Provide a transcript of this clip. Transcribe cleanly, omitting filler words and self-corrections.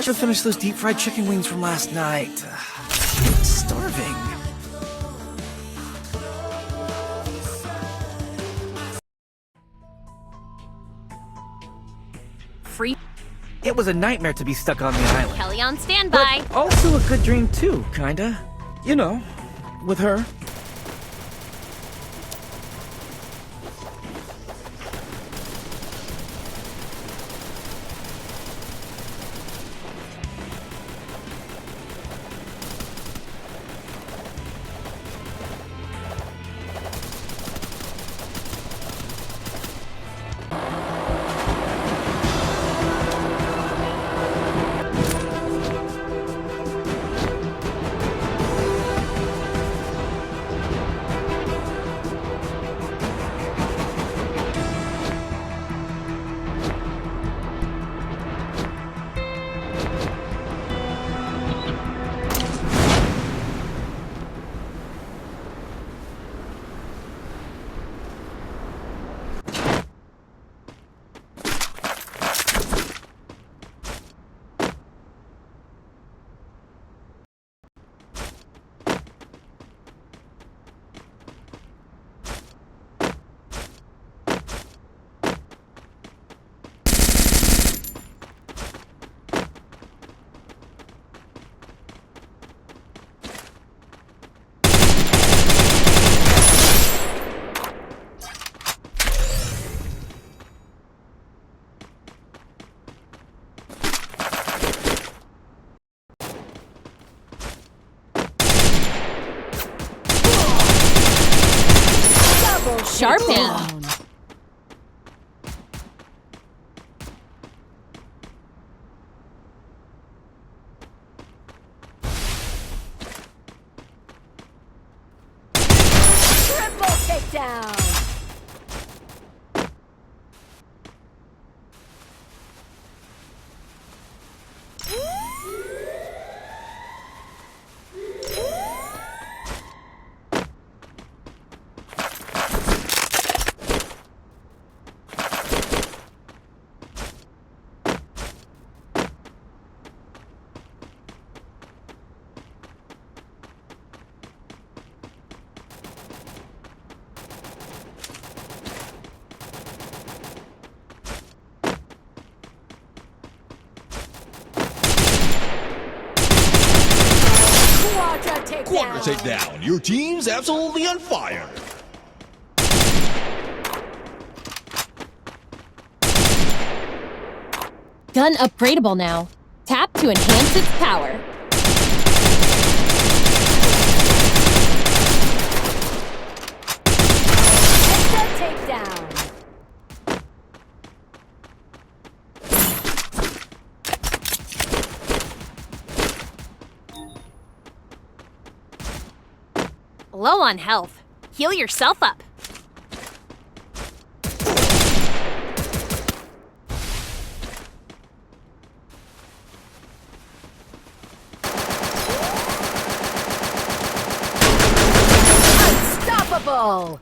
should finish those deep fried chicken wings from last night. Starving. Free It was a nightmare to be stuck on the island. Kelly on standby. But also a good dream too, kinda. You know, with her. Sharp down. Triple takedown. Quadra takedown. Your team's absolutely on fire. Gun upgradable now. Tap to enhance its power. Takedown. Low on health. Heal yourself up. Unstoppable.